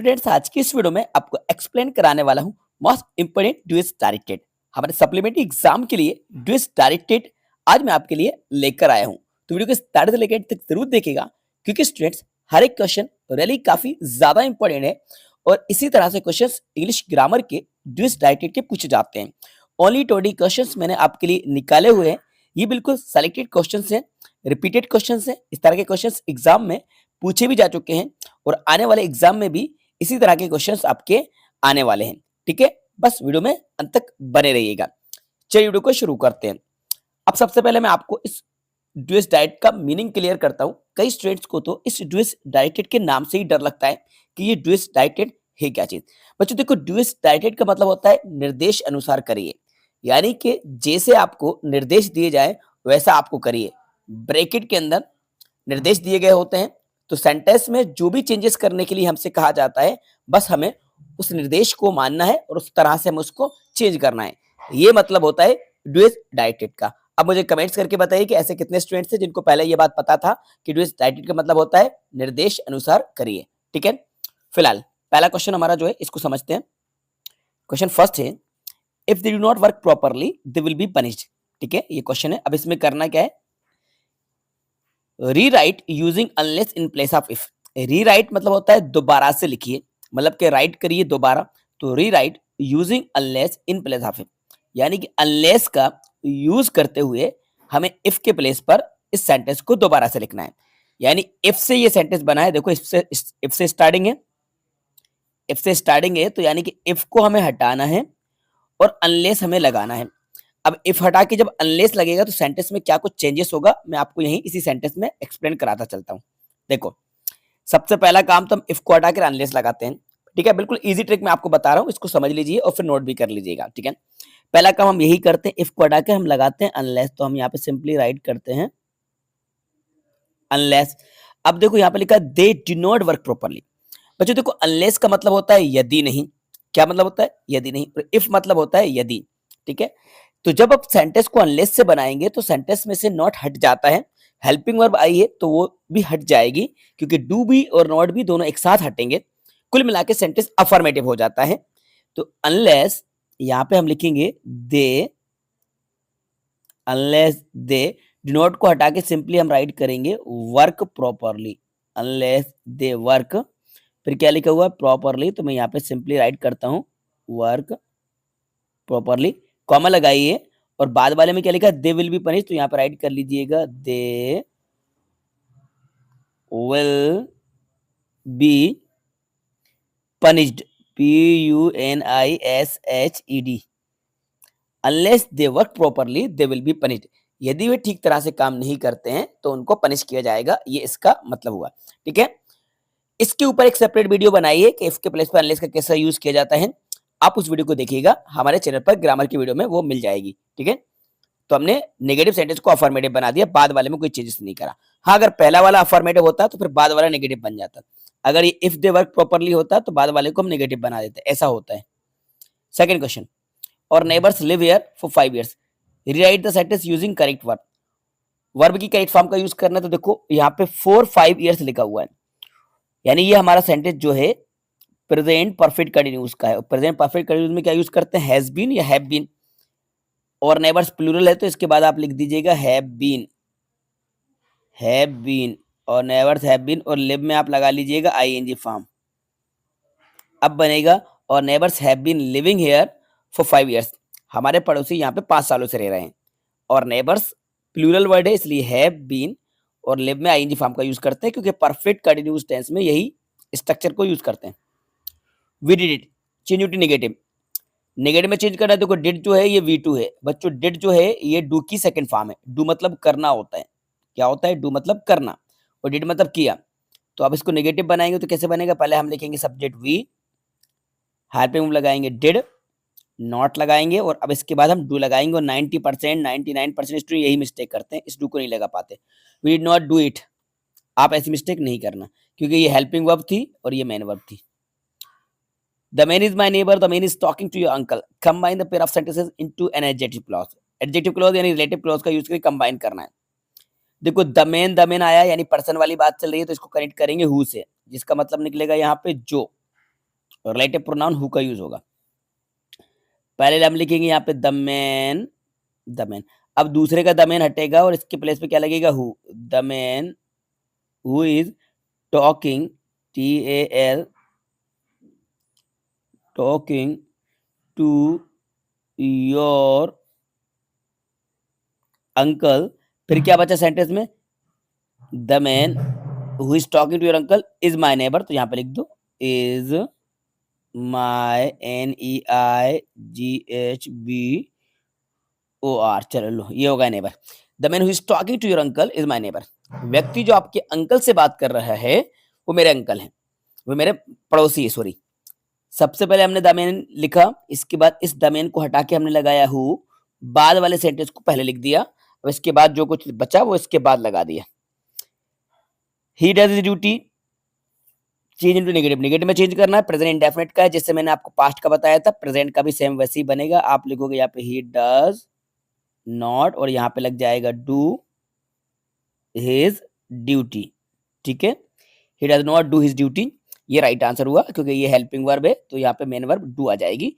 Students आज की इस वीडियो में आपको एक्सप्लेन कराने वाला हूँ मोस्ट इंपोर्टेंट ड्यूएस डायरेक्टेड हमारे सप्लीमेंट्री एग्जाम के लिए ड्यूएस डायरेक्टेड आज मैं आपके लिए लेकर आया हूँ। तो वीडियो को स्टार्ट से लेकर एंड तक जरूर देखेगा क्योंकि स्टूडेंट्स हर एक क्वेश्चन रियली काफी ज्यादा इंपॉर्टेंट है और इसी तरह से क्वेश्चंस इंग्लिश ग्रामर के ड्यूएस डायरेक्टेड के पूछे जाते हैं। ओनली 20 क्वेश्चंस मैंने आपके लिए निकाले हुए हैं। ये बिल्कुल सेलेक्टेड क्वेश्चंस हैं, रिपीटेड क्वेश्चंस हैं। इस तरह के क्वेश्चंस एग्जाम में पूछे भी जा चुके हैं और आने वाले एग्जाम में भी इसी तरह के क्वेश्चंस आपके आने वाले हैं। ठीक है, बस वीडियो में अंत तक बने रहिएगा। चलिए वीडियो को शुरू करते हैं। अब सबसे पहले मैं आपको इस ड्यूएस डायरेक्ट का मीनिंग क्लियर करता हूं। कई स्टूडेंट्स को तो इस ड्यूएस डायरेक्टेड के नाम से ही डर लगता है कि ये ड्यूएस डायरेक्टेड है क्या चीज। बच्चों देखो, ड्यूएस डायरेक्टेड का मतलब होता है निर्देश अनुसार करिए, यानी कि जैसे आपको निर्देश दिए जाए वैसा आपको करिए। ब्रैकेट के अंदर निर्देश दिए गए होते हैं तो सेंटेंस में जो भी चेंजेस करने के लिए हमसे कहा जाता है बस हमें उस निर्देश को मानना है और उस तरह से हमें उसको चेंज करना है। ये मतलब होता है ड्यूएस डायरेक्टेड का। अब मुझे कमेंट्स करके बताइए कि ऐसे कितने स्टूडेंट्स थे जिनको पहले ये बात पता था कि ड्यूएस डायरेक्टेड का मतलब होता है निर्देश अनुसार करिए। ठीक है, फिलहाल पहला क्वेश्चन हमारा जो है इसको समझते हैं। क्वेश्चन फर्स्ट है, if they do not work properly they will be punished. ठीक है, ये क्वेश्चन है। अब इसमें करना क्या है, rewrite using unless in place of if. Rewrite मतलब होता है दोबारा से लिखिए, मतलब कि राइट करिए दोबारा। तो rewrite using unless in place of if, यानी कि अनलेस का यूज करते हुए हमें इफ के प्लेस पर इस सेंटेंस को दोबारा से लिखना है। यानी इफ से ये सेंटेंस बना है, देखो इफ से स्टार्टिंग है, इफ से स्टार्टिंग है तो यानी कि इफ को हमें हटाना है और अनलेस हमें लगाना है। अब इफ हटा के जब अनलेस लगेगा तो सेंटेंस में क्या कुछ चेंजेस होगा मैं आपको यहीं इसी सेंटेंस में एक्सप्लेन कराता चलता हूं। देखो, सबसे पहला काम तो हम इफ को हटा कर अनलेस लगाते हैं। ठीक है, बिल्कुल इजी ट्रिक मैं आपको बता रहा हूं, इसको समझ लीजिए और फिर नोट भी कर लीजिएगा। ठीक है, पहला काम हम यही करते हैं, इफ को हटा के हम लगाते हैं अनलेस। तो हम यहाँ पे सिंपली राइट करते हैं अनलेस। अब देखो यहाँ पे लिखा है they do not work properly. बच्चों देखो, अनलेस का मतलब होता है यदि नहीं। क्या मतलब होता है? यदि नहीं। और इफ मतलब होता है यदि। ठीक है, तो जब आप सेंटेंस को अनलेस से बनाएंगे तो सेंटेंस में से नॉट हट जाता है, हेल्पिंग वर्ब आई है तो वो भी हट जाएगी क्योंकि डू भी और नॉट भी दोनों एक साथ हटेंगे। कुल मिला के सेंटेंस अफर्मेटिव हो जाता है। तो अनलेस यहां पे हम लिखेंगे दे, अनलेस दे डू नॉट को हटा के सिंपली हम राइट करेंगे work properly. Unless they work, फिर क्या लिखा हुआ है? प्रॉपरली। तो मैं यहाँ पे सिंपली राइट करता हूँ वर्क प्रॉपरली, कॉमा लगाइए और बाद वाले में क्या लिखा है? They will be punish. तो यहाँ पर राइट कर लीजिएगा they will be punished, PUNISHED। Unless they work properly they will be punished. यदि वे ठीक तरह से काम नहीं करते हैं तो उनको पनिश किया जाएगा, ये इसका मतलब हुआ। ठीक है, इसके ऊपर एक सेपरेट वीडियो बनाइए कि इफ के प्लेस पर अनलेस का कैसा यूज किया जाता है। आप उस वीडियो को देखिएगा, हमारे चैनल पर ग्रामर की वीडियो में वो मिल जाएगी। ठीक है, तो हमने नेगेटिव सेंटेंस को अफर्मेटिव बना दिया, बाद वाले में कोई चेंजेस नहीं करा। हाँ, अगर पहला वाला अफर्मेटिव होता तो फिर बाद वाला नेगेटिव बन जाता। अगर ये इफ दे वर्क प्रॉपरली होता तो बाद वाले को हम नेगेटिव बना देते, ऐसा होता है। सेकंड क्वेश्चन, और neighbours live here for 5 years। Rewrite the sentence using correct verb. Verb की करेक्ट फॉर्म का यूज करना है। तो देखो यहाँ पे 4-5 years लिखा हुआ है, यानी ये हमारा सेंटेंस जो है प्रेजेंट परफेक्ट कंटिन्यूस का है। प्रेजेंट परफेक्ट कंटिन्यूस में क्या यूज करते हैं? हैज बीन या हैव बीन। और नेबर्स प्लूरल है तो इसके बाद आप लिख दीजिएगा हैव बीन, हैव बीन। और नेबर्स हैव बीन और लिव में आप लगा लीजिएगा आईएनजी फॉर्म। अब बनेगा और neighbours have been living here for 5 years। हमारे पड़ोसी यहाँ पे 5 सालों से रह रहे हैं। और नेबर्स प्लूरल वर्ड है इसलिए हैव बीन और लिव में आईएनजी फॉर्म का यूज करते हैं क्योंकि परफेक्ट कंटिन्यूस टेंस में यही स्ट्रक्चर को यूज करते हैं। We did it, change to negative. Negative में चेंज करना है। देखो डिड जो है ये V2 है बच्चों, डिड जो है ये डू की सेकंड फॉर्म है। डू मतलब करना होता है। क्या होता है? डू मतलब करना और डिड मतलब किया। तो अब इसको नेगेटिव बनाएंगे तो कैसे बनेगा? पहले हम लिखेंगे सब्जेक्ट वी, हेल्पिंग लगाएंगे डिड, नॉट लगाएंगे और अब इसके बाद हम डू लगाएंगे। और 90% 99% स्टूडेंट यही मिस्टेक करते हैं, इस डू को नहीं लगा पाते। We did not do it. आप ऐसी मिस्टेक नहीं करना क्योंकि ये हेल्पिंग वर्ब थी और ये मेन वर्ब थी। The man is my neighbor, the man is talking to your uncle. Combine the pair of sentences into an adjective clause. Adjective clause यानी relative clause का यूज करके कंबाइन करना है। देखो द मेन आया यानी person वाली बात चल रही है तो इसको कनेक्ट करेंगे हु से, जिसका मतलब निकलेगा यहाँ पे जो। रिलेटिव प्रोनाउन हु का यूज होगा। पहले हम लिखेंगे यहाँ पे द मैन, द मैन। अब दूसरे का द मैन हटेगा और इसके प्लेस पे क्या लगेगा, who. The man who is talking, TAL, talking to your uncle. फिर क्या बचा सेंटेंस में, the man who is talking to your uncle is my neighbour, तो यहाँ पे लिख दो इज माई, NEIGHBOR। चलो लो, ये होगा neighbour. The man who is talking to your uncle is my neighbour. व्यक्ति जो आपके अंकल से बात कर रहा है वो मेरे अंकल हैं, वो मेरे पड़ोसी है, सॉरी। सबसे पहले हमने द मैन लिखा, इसके बाद इस द मैन को हटा के हमने लगाया हु, बाद वाले सेंटेंस को पहले लिख दिया, और इसके बाद जो कुछ बचा वो इसके बाद लगा दिया। He does his duty, change into negative, negative में चेंज करना है। प्रेजेंट इंडेफिनिट का है, जैसे मैंने आपको पास्ट का बताया था, प्रेजेंट का भी सेम वैसे ही बनेगा। आप लिखोगे यहाँ पे ही डज नॉट, और यहाँ पे लग जाएगा डू हिज ड्यूटी, ठीक है। He does not do his duty, ये राइट आंसर हुआ, क्योंकि ये हेल्पिंग वर्ब है, तो यहाँ पे मेन वर्ब डू आ जाएगी।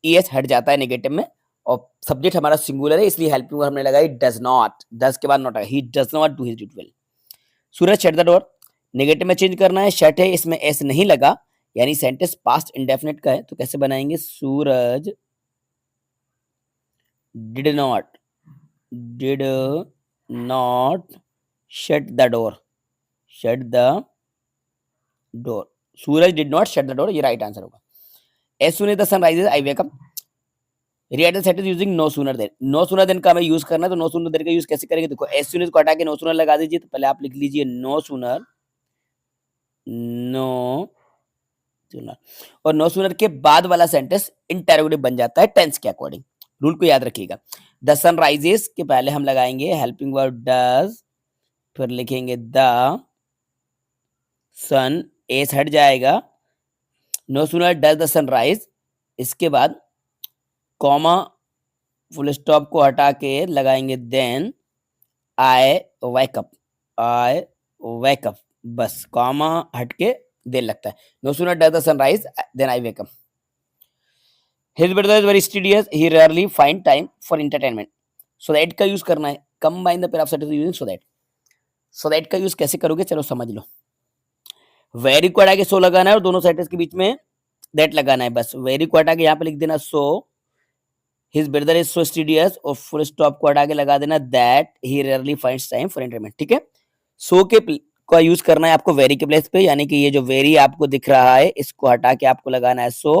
ES हट जाता है नेगेटिव में, और सब्जेक्ट हमारा सिंगुलर है, इसलिए हेल्पिंग वर्ब हमने लगाई डज नॉट, डज के बाद नॉट आएगा। He does not do his duty well. Suraj shut the door, negative में चेंज करना है, शट है, इसमें एस नहीं लगा, यानी सेंटेंस पास्ट इंडेफिनिट का है, तो कैसे बनाएंगे, Suraj did not shut the door, shut the door. Suraj did not shut the door, ये राइट आंसर होगा। As soon as the sun rises I wake up, rewrite the sentence using no sooner than. No sooner than का हमें use करना है, तो no sooner than का use कैसे करेंगे, देखो एज सून एज को हटा के नो सूनर लगा दीजिए। तो पहले आप लिख लीजिए नो सूनर, नो सूनर, और नो सूनर के बाद वाला सेंटेंस इंटरोगेटिव बन जाता है टेंस के अकॉर्डिंग। रूल को याद रखिएगा। द सन राइजेस के पहले हम लगाएंगे हेल्पिंग वर्ब डज, फिर लिखेंगे द सन, एस हट जाएगा, no sooner does the sun rise, इसके बाद कॉमा फुल स्टॉप को हटा के लगाएंगे then I wake up, I wake up, बस कॉमा हट के देन लगता है। No sooner does the sunrise then I wake up. His brother is very studious, he rarely find time for entertainment. So that का यूज करना है, combine the pair of sentences using so that. So that का use कैसे करोगे, चलो समझ लो। Very को हटा के सो लगाना है, और दोनों सेंटेंस के बीच में दैट लगाना है, बस वेरी को हटा के यहाँ पे लिख देना so, his brother is so studious, और फुल स्टॉप को हटा के लगा देना that he rarely finds time for entertainment, ठीक है। सो के का यूज करना है आपको वेरी के प्लेस पे, यानी कि ये जो वेरी आपको दिख रहा है इसको हटा के आपको लगाना है सो,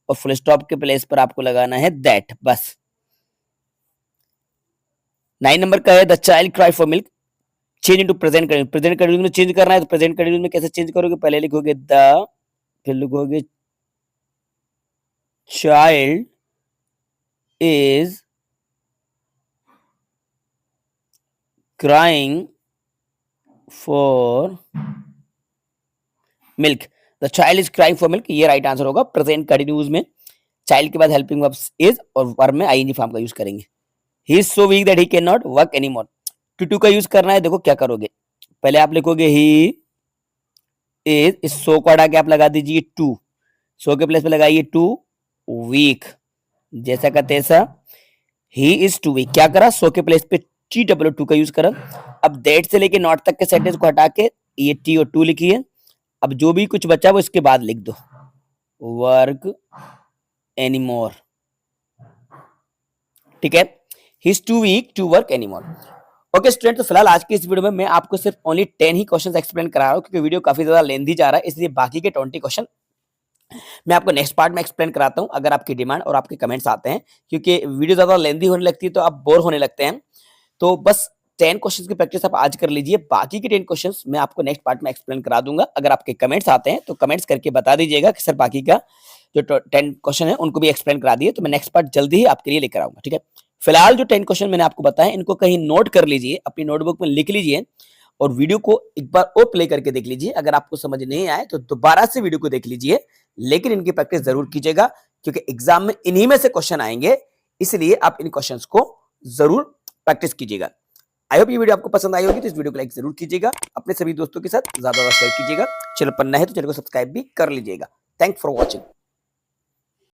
और फुल स्टॉप के प्लेस पर आपको लगाना है दैट, बस। 9 नंबर का है the child cry for milk, change into present continuous. Present continuous में चेंज करना है, तो प्रेजेंट कंटिन्यूस में कैसे चेंज करोगे, पहले लिखोगे द, फिर लिखोगे child is crying for milk, the child is crying for milk, ये राइट आंसर होगा। प्रेजेंट कंटिन्यूस में चाइल्ड के बाद हेल्पिंग वर्ब इज, और वर्ब में आईएनजी फॉर्म का यूज करेंगे। He is so weak that he can not work any more. To का यूज करना है, देखो क्या करोगे, पहले आप लिखोगे ही इज, इस सो को हटा के आप लगा दीजिए टू, सो के प्लेस पे लगाइए टू वीक, जैसा का तैसा। ही इज टू वीक, क्या करा, सो के प्लेस पे TW2 का यूज करा। अब दैट से लेके नॉट तक के सेंटेंस को हटा के ये टी और टू लिखिए। अब जो भी कुछ बचा वो इसके बाद लिख दो, वर्क एनीमोर, ठीक है। He is too weak to work anymore. Okay student, तो फिलहाल आज की इस वीडियो में मैं आपको सिर्फ ओनली 10 ही क्वेश्चंस एक्सप्लेन करा रहा हूँ, क्योंकि वीडियो काफी ज्यादा लेंथी जा रहा है, इसलिए बाकी के 20 क्वेश्चन मैं आपको नेक्स्ट पार्ट में एक्सप्लेन कराता हूँ, अगर आपकी डिमांड और आपके कमेंट्स आते हैं, क्योंकि वीडियो ज्यादा लेंथी होने लगती है तो आप बोर होने लगते हैं। तो बस 10 क्वेश्चंस की प्रैक्टिस आप आज कर लीजिए, बाकी के 10 क्वेश्चंस मैं आपको नेक्स्ट पार्ट में एक्सप्लेन करा दूंगा। अगर आपके कमेंट्स आते हैं तो कमेंट्स करके बता दीजिएगा कि सर बाकी का जो 10 क्वेश्चन है उनको भी एक्सप्लेन करा दिए, तो मैं नेक्स्ट पार्ट जल्दी ही आपके लिए लेकर आऊंगा, ठीक है। फिलहाल जो 10 क्वेश्चन मैंने आपको बताया इनको कहीं नोट कर लीजिए, अपनी नोटबुक में लिख लीजिए, और वीडियो को एक बार और प्ले करके देख लीजिए। अगर आपको समझ नहीं आए तो दोबारा से वीडियो को देख लीजिए, लेकिन इनकी प्रैक्टिस जरूर कीजिएगा, क्योंकि एग्जाम में इन्हीं में से क्वेश्चन आएंगे, इसलिए आप इन क्वेश्चंस को जरूर प्रैक्टिस कीजिएगा। आई होप ये वीडियो आपको पसंद आई होगी, तो इस वीडियो को लाइक जरूर कीजिएगा, अपने सभी दोस्तों के साथ ज्यादा शेयर कीजिएगा। चैनल पर नए हैं तो चैनल को सब्सक्राइब भी कर लीजिएगा। Thanks for watching.